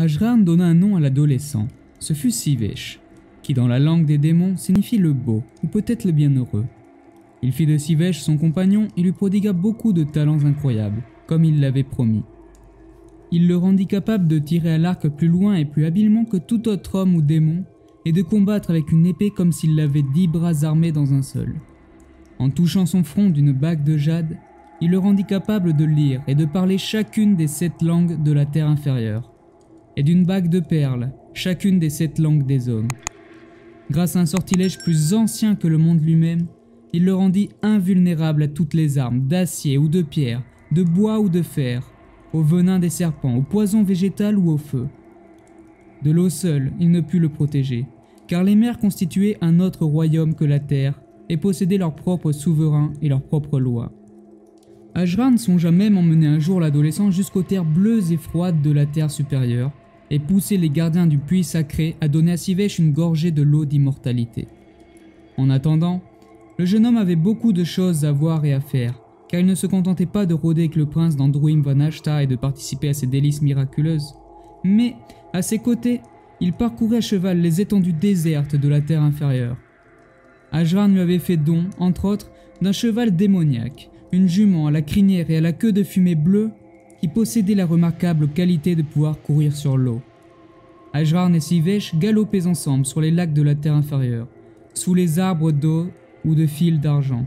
Ajran donna un nom à l'adolescent. Ce fut Sivesh, qui dans la langue des démons signifie le beau, ou peut-être le bienheureux. Il fit de Sivesh son compagnon et lui prodigua beaucoup de talents incroyables, comme il l'avait promis. Il le rendit capable de tirer à l'arc plus loin et plus habilement que tout autre homme ou démon, et de combattre avec une épée comme s'il avait 10 bras armés dans un seul. En touchant son front d'une bague de jade, il le rendit capable de lire et de parler chacune des 7 langues de la terre inférieure, et d'une bague de perles, chacune des 7 langues des hommes. Grâce à un sortilège plus ancien que le monde lui-même, il le rendit invulnérable à toutes les armes, d'acier ou de pierre, de bois ou de fer, au venin des serpents, au poison végétal ou au feu. De l'eau seule, il ne put le protéger, car les mers constituaient un autre royaume que la terre et possédaient leurs propres souverains et leurs propres lois. Ajran songea même emmener un jour l'adolescent jusqu'aux terres bleues et froides de la terre supérieure et pousser les gardiens du puits sacré à donner à Sivesh une gorgée de l'eau d'immortalité. En attendant, le jeune homme avait beaucoup de choses à voir et à faire, car il ne se contentait pas de rôder avec le prince d'Andruim Van Ashta et de participer à ses délices miraculeuses, mais, à ses côtés, il parcourait à cheval les étendues désertes de la terre inférieure. Ajran lui avait fait don, entre autres, d'un cheval démoniaque, une jument à la crinière et à la queue de fumée bleue qui possédait la remarquable qualité de pouvoir courir sur l'eau. Ajran et Sivesh galopaient ensemble sur les lacs de la terre inférieure, sous les arbres d'eau ou de fils d'argent,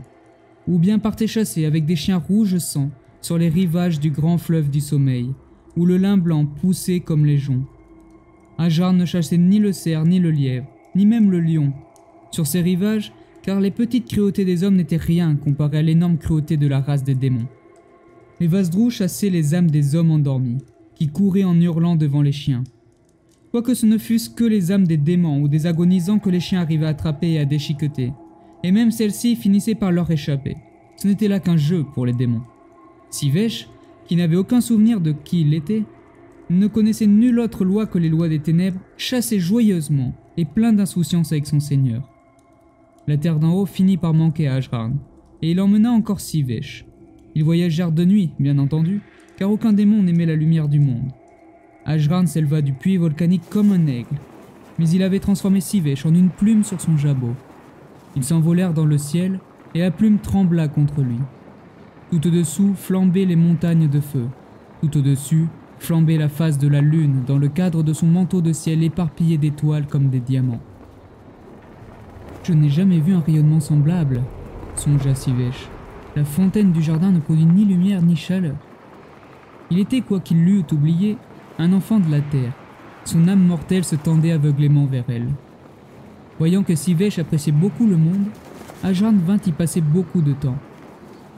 ou bien partaient chasser avec des chiens rouges sang sur les rivages du grand fleuve du sommeil, où le lin blanc poussait comme les joncs. Ajran ne chassait ni le cerf ni le lièvre, ni même le lion, sur ces rivages, car les petites cruautés des hommes n'étaient rien comparées à l'énorme cruauté de la race des démons. Les Vasdrous chassaient les âmes des hommes endormis, qui couraient en hurlant devant les chiens. Quoique ce ne fussent que les âmes des démons ou des agonisants que les chiens arrivaient à attraper et à déchiqueter, et même celles-ci finissaient par leur échapper. Ce n'était là qu'un jeu pour les démons. Sivesh, qui n'avait aucun souvenir de qui il était, ne connaissait nulle autre loi que les lois des ténèbres, chassait joyeusement et plein d'insouciance avec son seigneur. La terre d'en haut finit par manquer à Ajran, et il emmena encore Sivesh. Ils voyagèrent de nuit, bien entendu, car aucun démon n'aimait la lumière du monde. Ajran s'éleva du puits volcanique comme un aigle, mais il avait transformé Sivesh en une plume sur son jabot. Ils s'envolèrent dans le ciel, et la plume trembla contre lui. Tout au-dessous flambaient les montagnes de feu. Tout au-dessus flambait la face de la lune dans le cadre de son manteau de ciel éparpillé d'étoiles comme des diamants. « Je n'ai jamais vu un rayonnement semblable, » songea Sivesh. La fontaine du jardin ne produit ni lumière ni chaleur. Il était, quoi qu'il l'eût oublié, un enfant de la terre. Son âme mortelle se tendait aveuglément vers elle. Voyant que Sivesh appréciait beaucoup le monde, Ajran vint y passer beaucoup de temps.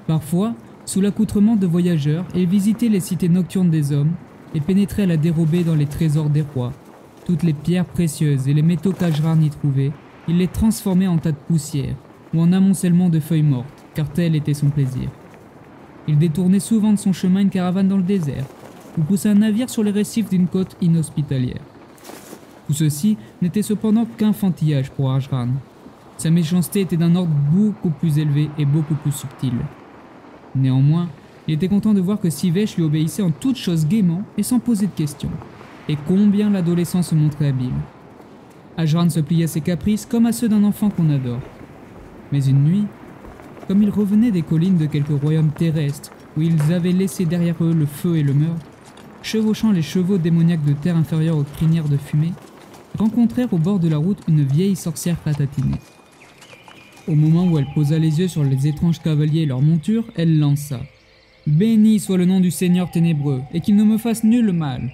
Parfois, sous l'accoutrement de voyageurs, il visitait les cités nocturnes des hommes et pénétrait à la dérobée dans les trésors des rois. Toutes les pierres précieuses et les métaux qu'Ajran y trouvait, il les transformait en tas de poussière ou en amoncellement de feuilles mortes, car tel était son plaisir. Il détournait souvent de son chemin une caravane dans le désert, ou poussait un navire sur les récifs d'une côte inhospitalière. Tout ceci n'était cependant qu'enfantillage pour Ajran. Sa méchanceté était d'un ordre beaucoup plus élevé et beaucoup plus subtil. Néanmoins, il était content de voir que Sivesh lui obéissait en toutes choses gaiement et sans poser de questions, et combien l'adolescent se montrait habile. Ajran se pliait à ses caprices comme à ceux d'un enfant qu'on adore. Mais une nuit, comme ils revenaient des collines de quelques royaumes terrestres où ils avaient laissé derrière eux le feu et le meurtre, chevauchant les chevaux démoniaques de terre inférieure aux crinières de fumée, rencontrèrent au bord de la route une vieille sorcière ratatinée. Au moment où elle posa les yeux sur les étranges cavaliers et leurs montures, elle lança « Béni soit le nom du Seigneur ténébreux, et qu'il ne me fasse nul mal !»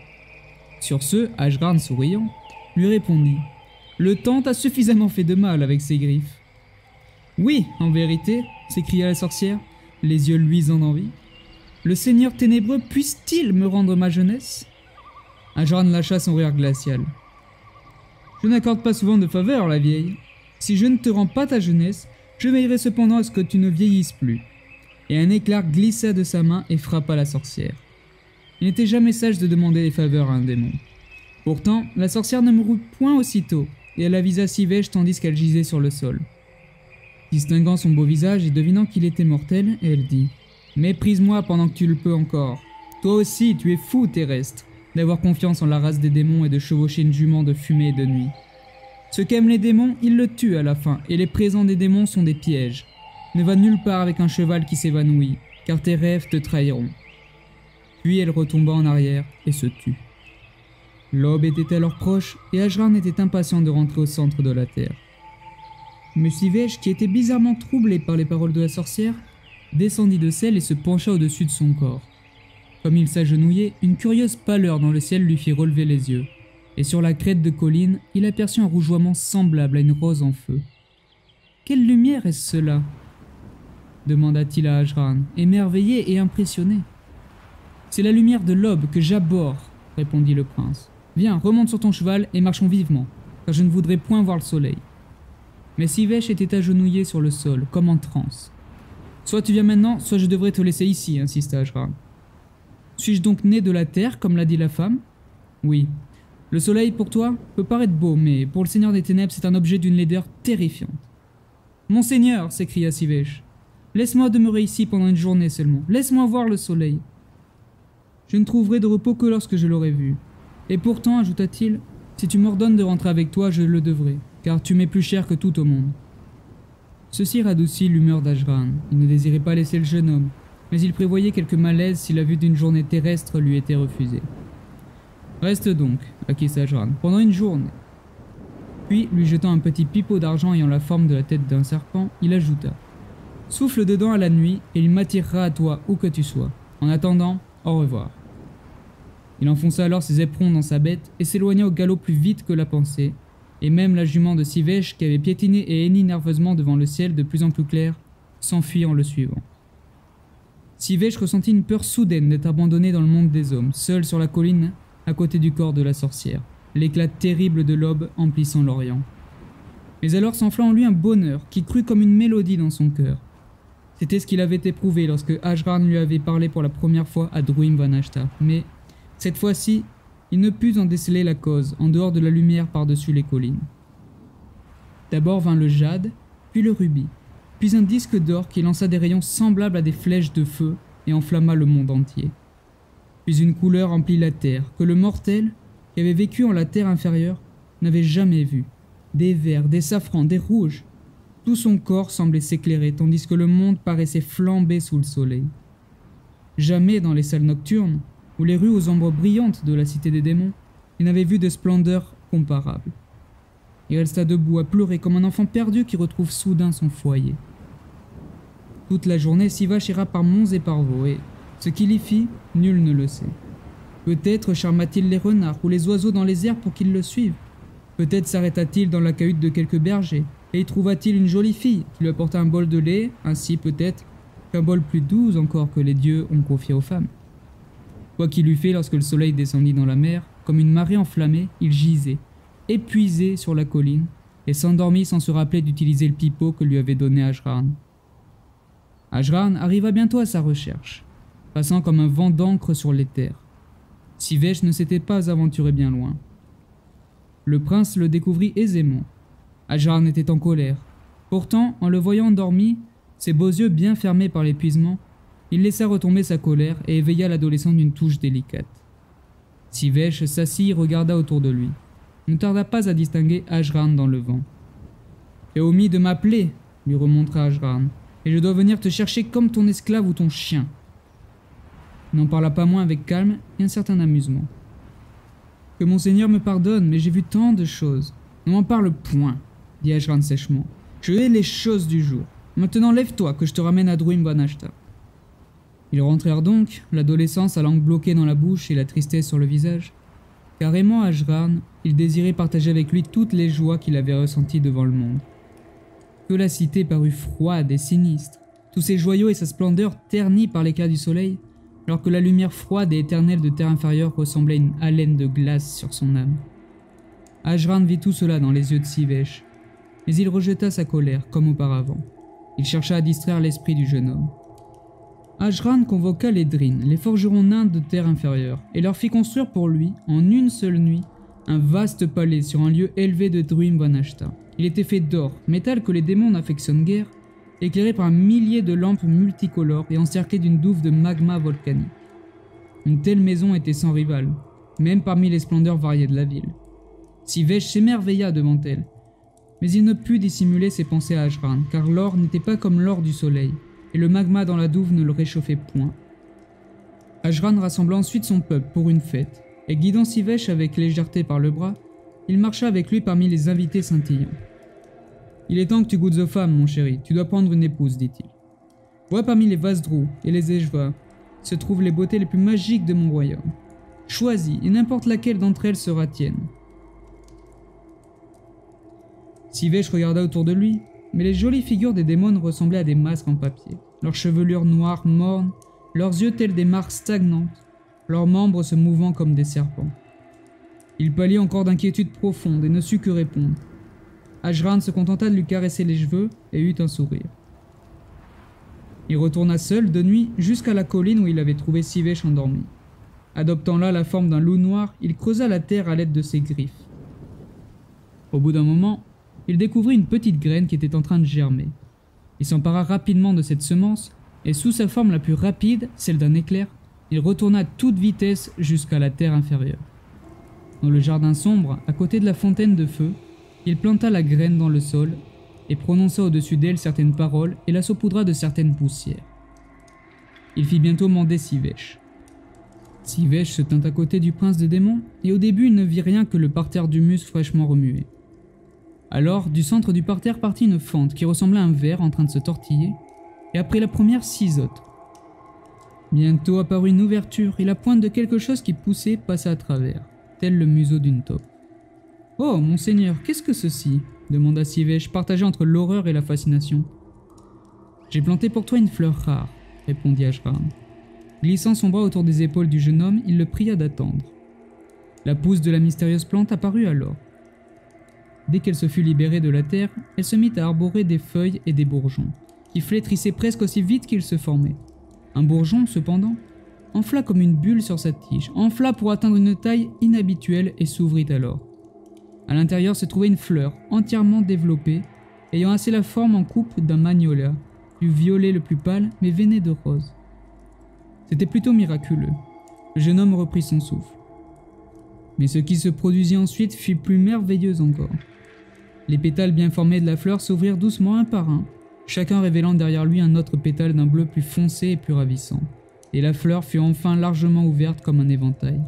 Sur ce, Ajran, souriant, lui répondit « Le temps t'a suffisamment fait de mal avec ses griffes. »« Oui, en vérité, » s'écria la sorcière, les yeux luisants d'envie. « Le Seigneur ténébreux puisse-t-il me rendre ma jeunesse ?» Ajran lâcha son rire glacial. « Je n'accorde pas souvent de faveur, la vieille. Si je ne te rends pas ta jeunesse, je veillerai cependant à ce que tu ne vieillisses plus. » Et un éclair glissa de sa main et frappa la sorcière. Il n'était jamais sage de demander des faveurs à un démon. Pourtant, la sorcière ne mourut point aussitôt, et elle avisa Sivesh tandis qu'elle gisait sur le sol. Distinguant son beau visage et devinant qu'il était mortel, elle dit « Méprise-moi pendant que tu le peux encore. Toi aussi, tu es fou terrestre, d'avoir confiance en la race des démons et de chevaucher une jument de fumée et de nuit. Ce qu'aiment les démons, ils le tuent à la fin, et les présents des démons sont des pièges. Ne va nulle part avec un cheval qui s'évanouit, car tes rêves te trahiront. Puis elle retomba en arrière et se tut. L'aube était alors proche, et Ajran était impatient de rentrer au centre de la terre. Mais Sivesh, qui était bizarrement troublé par les paroles de la sorcière, descendit de selle et se pencha au-dessus de son corps. Comme il s'agenouillait, une curieuse pâleur dans le ciel lui fit relever les yeux, et sur la crête de colline, il aperçut un rougeoiement semblable à une rose en feu. « Quelle lumière est-ce cela ?» demanda-t-il à Ajran, émerveillé et impressionné. « C'est la lumière de l'aube que j'abhorre, » répondit le prince. « Viens, remonte sur ton cheval et marchons vivement, car je ne voudrais point voir le soleil. » Mais Sivesh était agenouillé sur le sol, comme en transe. « Soit tu viens maintenant, soit je devrais te laisser ici, » insista Ajran. « Suis-je donc né de la terre, comme l'a dit la femme ? Oui. Le soleil, pour toi, peut paraître beau, mais pour le Seigneur des Ténèbres, c'est un objet d'une laideur terrifiante. »« Monseigneur !» s'écria Sivesh. « Laisse-moi demeurer ici pendant une journée seulement. Laisse-moi voir le soleil. Je ne trouverai de repos que lorsque je l'aurai vu. Et pourtant, ajouta-t-il, si tu m'ordonnes de rentrer avec toi, je le devrai, car tu m'es plus cher que tout au monde. » Ceci radoucit l'humeur d'Ajran. Il ne désirait pas laisser le jeune homme, mais il prévoyait quelque malaise si la vue d'une journée terrestre lui était refusée. « Reste donc, acquiesça Ajran, pendant une journée. » Puis, lui jetant un petit pipeau d'argent ayant la forme de la tête d'un serpent, il ajouta « Souffle dedans à la nuit, et il m'attirera à toi où que tu sois. En attendant, au revoir. » Il enfonça alors ses éperons dans sa bête et s'éloigna au galop plus vite que la pensée, et même la jument de Sivesh, qui avait piétiné et henni nerveusement devant le ciel de plus en plus clair, s'enfuit en le suivant. Sivesh ressentit une peur soudaine d'être abandonné dans le monde des hommes, seul sur la colline, à côté du corps de la sorcière, l'éclat terrible de l'aube emplissant l'Orient. Mais alors s'enfla en lui un bonheur qui crut comme une mélodie dans son cœur. C'était ce qu'il avait éprouvé lorsque Ajran lui avait parlé pour la première fois à Druim Vanashta, mais cette fois-ci, il ne put en déceler la cause, en dehors de la lumière par-dessus les collines. D'abord vint le jade, puis le rubis, puis un disque d'or qui lança des rayons semblables à des flèches de feu et enflamma le monde entier. Puis une couleur emplit la terre, que le mortel, qui avait vécu en la terre inférieure, n'avait jamais vue. Des verts, des safrans, des rouges. Tout son corps semblait s'éclairer, tandis que le monde paraissait flamber sous le soleil. Jamais dans les salles nocturnes, ou les rues aux ombres brillantes de la cité des démons, il n'avait vu de splendeur comparable. Il resta debout à pleurer comme un enfant perdu qui retrouve soudain son foyer. Toute la journée, Sivesh erra par monts et par vaux, et ce qu'il y fit, nul ne le sait. Peut-être charma-t-il les renards ou les oiseaux dans les airs pour qu'ils le suivent. Peut-être s'arrêta-t-il dans la cahute de quelques bergers, et y trouva-t-il une jolie fille qui lui apporta un bol de lait, ainsi peut-être qu'un bol plus doux encore que les dieux ont confié aux femmes. Quoi qu'il eût fait lorsque le soleil descendit dans la mer, comme une marée enflammée, il gisait, épuisé sur la colline, et s'endormit sans se rappeler d'utiliser le pipeau que lui avait donné Ajran. Ajran arriva bientôt à sa recherche, passant comme un vent d'encre sur les terres. Sivesh ne s'était pas aventuré bien loin. Le prince le découvrit aisément. Ajran était en colère. Pourtant, en le voyant endormi, ses beaux yeux bien fermés par l'épuisement, il laissa retomber sa colère et éveilla l'adolescent d'une touche délicate. Sivesh s'assit et regarda autour de lui. Ne tarda pas à distinguer Ajran dans le vent. « Tu as omis de m'appeler, » lui remontra Ajran, « et je dois venir te chercher comme ton esclave ou ton chien. » Il n'en parla pas moins avec calme et un certain amusement. « Que mon seigneur me pardonne, mais j'ai vu tant de choses. Ne m'en parle point, » dit Ajran sèchement. « Je hais les choses du jour. Maintenant lève-toi que je te ramène à Druim Banashta. » Ils rentrèrent donc, l'adolescent sa langue bloquée dans la bouche et la tristesse sur le visage. Car aimant Ajran, il désirait partager avec lui toutes les joies qu'il avait ressenties devant le monde. Que la cité parut froide et sinistre, tous ses joyaux et sa splendeur ternis par l'éclat du soleil, alors que la lumière froide et éternelle de terre inférieure ressemblait à une haleine de glace sur son âme. Ajran vit tout cela dans les yeux de Sivesh, mais il rejeta sa colère comme auparavant. Il chercha à distraire l'esprit du jeune homme. Ajran convoqua les Drins, les forgerons nains de terre inférieure, et leur fit construire pour lui, en une seule nuit, un vaste palais sur un lieu élevé de Druim Banashta. Il était fait d'or, métal que les démons n'affectionnent guère, éclairé par un millier de lampes multicolores et encerclé d'une douve de magma volcanique. Une telle maison était sans rival, même parmi les splendeurs variées de la ville. Sivesh s'émerveilla devant elle, mais il ne put dissimuler ses pensées à Ajran, car l'or n'était pas comme l'or du soleil, et le magma dans la douve ne le réchauffait point. Ajran rassembla ensuite son peuple pour une fête, et guidant Sivesh avec légèreté par le bras, il marcha avec lui parmi les invités scintillants. « Il est temps que tu goûtes aux femmes, mon chéri, tu dois prendre une épouse, dit-il. Vois parmi les Vasdrous et les Eshva se trouvent les beautés les plus magiques de mon royaume. Choisis, et n'importe laquelle d'entre elles sera tienne. » Sivesh regarda autour de lui, mais les jolies figures des démons ressemblaient à des masques en papier. Leurs chevelures noires mornes, leurs yeux tels des mares stagnantes, leurs membres se mouvant comme des serpents. Il pâlit encore d'inquiétude profonde et ne sut que répondre. Ajran se contenta de lui caresser les cheveux et eut un sourire. Il retourna seul de nuit jusqu'à la colline où il avait trouvé Sivesh endormi. Adoptant là la forme d'un loup noir, il creusa la terre à l'aide de ses griffes. Au bout d'un moment, il découvrit une petite graine qui était en train de germer. Il s'empara rapidement de cette semence, et sous sa forme la plus rapide, celle d'un éclair, il retourna à toute vitesse jusqu'à la terre inférieure. Dans le jardin sombre, à côté de la fontaine de feu, il planta la graine dans le sol, et prononça au-dessus d'elle certaines paroles et la saupoudra de certaines poussières. Il fit bientôt mander Sivesh. Sivesh se tint à côté du prince des démons, et au début il ne vit rien que le parterre d'humus fraîchement remué. Alors, du centre du parterre partit une fente qui ressemblait à un ver en train de se tortiller, et après la première, 6 autres. Bientôt apparut une ouverture, et la pointe de quelque chose qui poussait passa à travers, tel le museau d'une taupe. « Oh, monseigneur, qu'est-ce que ceci ?» demanda Sivesh, partagé entre l'horreur et la fascination. « J'ai planté pour toi une fleur rare, » répondit Ajran. Glissant son bras autour des épaules du jeune homme, il le pria d'attendre. La pousse de la mystérieuse plante apparut alors. Dès qu'elle se fut libérée de la terre, elle se mit à arborer des feuilles et des bourgeons, qui flétrissaient presque aussi vite qu'ils se formaient. Un bourgeon, cependant, enfla comme une bulle sur sa tige, enfla pour atteindre une taille inhabituelle et s'ouvrit alors. À l'intérieur se trouvait une fleur entièrement développée, ayant assez la forme en coupe d'un magnolia, du violet le plus pâle mais veiné de rose. C'était plutôt miraculeux. Le jeune homme reprit son souffle. Mais ce qui se produisit ensuite fut plus merveilleux encore. Les pétales bien formés de la fleur s'ouvrirent doucement un par un, chacun révélant derrière lui un autre pétale d'un bleu plus foncé et plus ravissant, et la fleur fut enfin largement ouverte comme un éventail.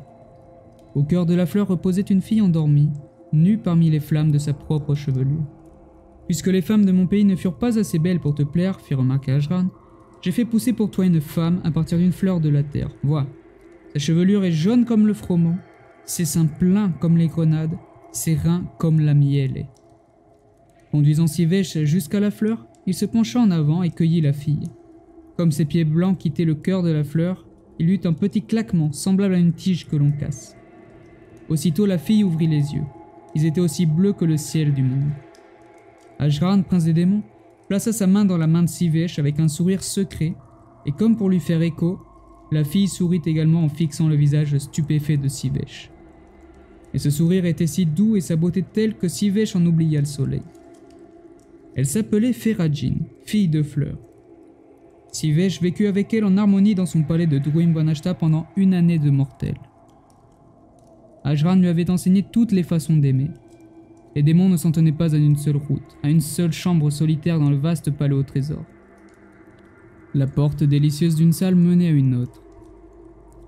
Au cœur de la fleur reposait une fille endormie, nue parmi les flammes de sa propre chevelure. « Puisque les femmes de mon pays ne furent pas assez belles pour te plaire, fit remarquer Ajran, j'ai fait pousser pour toi une femme à partir d'une fleur de la terre. Vois, sa chevelure est jaune comme le froment, ses seins pleins comme les grenades, ses reins comme la mielle. » Conduisant Sivesh jusqu'à la fleur, il se pencha en avant et cueillit la fille. Comme ses pieds blancs quittaient le cœur de la fleur, il eut un petit claquement semblable à une tige que l'on casse. Aussitôt la fille ouvrit les yeux. Ils étaient aussi bleus que le ciel du monde. Ajran, prince des démons, plaça sa main dans la main de Sivesh avec un sourire secret, et comme pour lui faire écho, la fille sourit également en fixant le visage stupéfait de Sivesh. Et ce sourire était si doux et sa beauté telle que Sivesh en oublia le soleil. Elle s'appelait Ferajin, fille de fleurs. Sivesh vécut avec elle en harmonie dans son palais de Druimbanashta pendant 1 année de mortel. Ajran lui avait enseigné toutes les façons d'aimer. Les démons ne s'en tenaient pas à une seule route, à une seule chambre solitaire dans le vaste palais au trésor. La porte délicieuse d'une salle menait à une autre.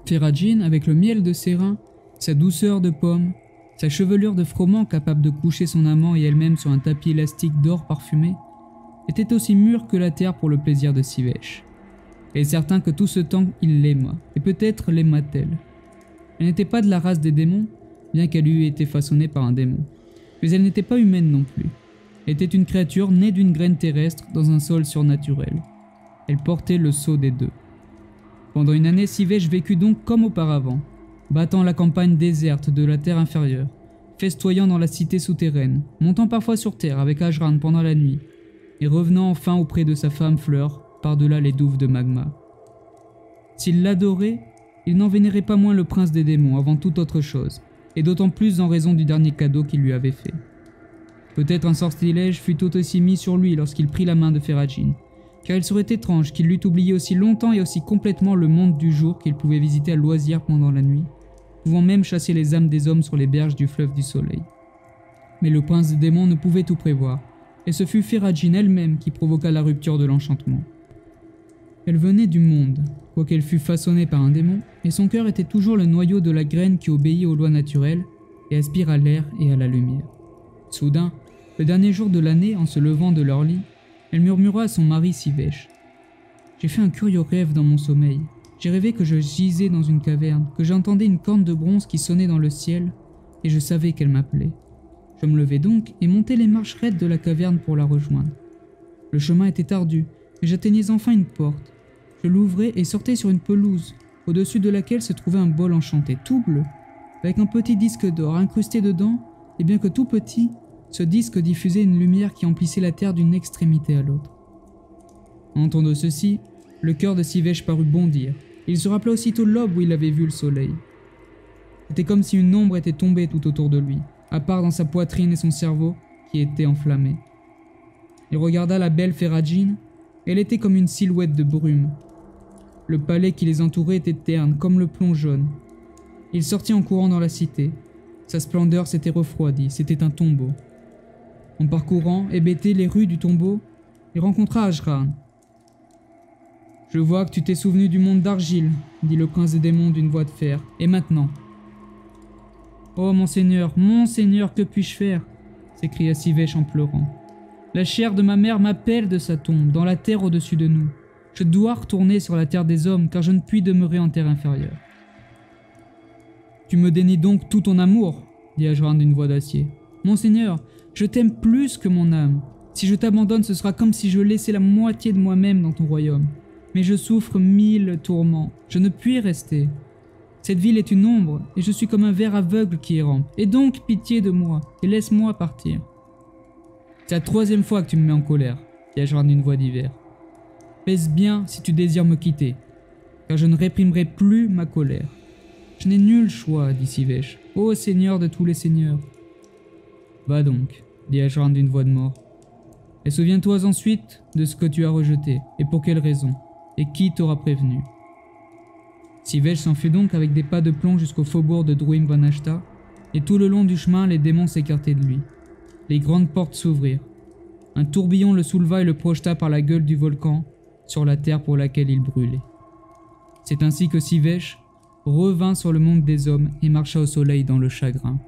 Ferajin, avec le miel de ses reins, sa douceur de pomme, sa chevelure de froment capable de coucher son amant et elle-même sur un tapis élastique d'or parfumé, était aussi mûre que la terre pour le plaisir de Sivesh. Et certain que tout ce temps il l'aima, et peut-être l'aima-t-elle. Elle n'était pas de la race des démons, bien qu'elle eût été façonnée par un démon. Mais elle n'était pas humaine non plus. Elle était une créature née d'une graine terrestre dans un sol surnaturel. Elle portait le sceau des deux. Pendant 1 année, Sivesh vécut donc comme auparavant, battant la campagne déserte de la terre inférieure, festoyant dans la cité souterraine, montant parfois sur terre avec Ajran pendant la nuit, et revenant enfin auprès de sa femme fleur, par-delà les douves de magma. S'il l'adorait, il n'en vénérait pas moins le prince des démons avant toute autre chose, et d'autant plus en raison du dernier cadeau qu'il lui avait fait. Peut-être un sortilège fut tout aussi mis sur lui lorsqu'il prit la main de Ferajin, car il serait étrange qu'il l'eût oublié aussi longtemps et aussi complètement le monde du jour qu'il pouvait visiter à loisir pendant la nuit, pouvant même chasser les âmes des hommes sur les berges du fleuve du soleil. Mais le prince des démons ne pouvait tout prévoir, et ce fut Ferajin elle-même qui provoqua la rupture de l'enchantement. Elle venait du monde, quoiqu'elle fût façonnée par un démon, et son cœur était toujours le noyau de la graine qui obéit aux lois naturelles et aspire à l'air et à la lumière. Soudain, le dernier jour de l'année, en se levant de leur lit, elle murmura à son mari Sivesh. « J'ai fait un curieux rêve dans mon sommeil. J'ai rêvé que je gisais dans une caverne, que j'entendais une corne de bronze qui sonnait dans le ciel, et je savais qu'elle m'appelait. Je me levai donc et montai les marches raides de la caverne pour la rejoindre. Le chemin était ardu, mais j'atteignais enfin une porte. Je l'ouvrai et sortais sur une pelouse, au-dessus de laquelle se trouvait un bol enchanté, tout bleu, avec un petit disque d'or incrusté dedans, et bien que tout petit, ce disque diffusait une lumière qui emplissait la terre d'une extrémité à l'autre. En entendant ceci, le cœur de Sivesh parut bondir. Il se rappela aussitôt l'aube où il avait vu le soleil. C'était comme si une ombre était tombée tout autour de lui, à part dans sa poitrine et son cerveau, qui étaient enflammés. Il regarda la belle Ferajin, elle était comme une silhouette de brume. Le palais qui les entourait était terne, comme le plomb jaune. Il sortit en courant dans la cité. Sa splendeur s'était refroidie, c'était un tombeau. En parcourant, hébété, les rues du tombeau, il rencontra Ajran. « Je vois que tu t'es souvenu du monde d'argile, » dit le prince des démons d'une voix de fer. « Et maintenant ?»« Oh, monseigneur, que puis-je faire ?» s'écria Sivesh en pleurant. « La chair de ma mère m'appelle de sa tombe, dans la terre au-dessus de nous. Je dois retourner sur la terre des hommes, car je ne puis demeurer en terre inférieure. »« Tu me dénies donc tout ton amour ?» dit Ajran d'une voix d'acier. « Monseigneur, je t'aime plus que mon âme. Si je t'abandonne, ce sera comme si je laissais la moitié de moi-même dans ton royaume. Mais je souffre 1000 tourments, je ne puis rester. Cette ville est une ombre, et je suis comme un ver aveugle qui rampe. Et donc, pitié de moi, et laisse-moi partir. »« C'est la 3e fois que tu me mets en colère, » dit Ajran d'une voix d'hiver. « Pèse bien si tu désires me quitter, car je ne réprimerai plus ma colère. »« Je n'ai nul choix, » dit Sivesh. « Ô seigneur de tous les seigneurs. »« Va donc, » dit Ajran d'une voix de mort. « Et souviens-toi ensuite de ce que tu as rejeté, et pour quelle raison. Et qui t'aura prévenu ?» Sivesh s'enfuit donc avec des pas de plomb jusqu'au faubourg de Druim Vanashta, et tout le long du chemin, les démons s'écartaient de lui. Les grandes portes s'ouvrirent. Un tourbillon le souleva et le projeta par la gueule du volcan sur la terre pour laquelle il brûlait. C'est ainsi que Sivesh revint sur le monde des hommes et marcha au soleil dans le chagrin.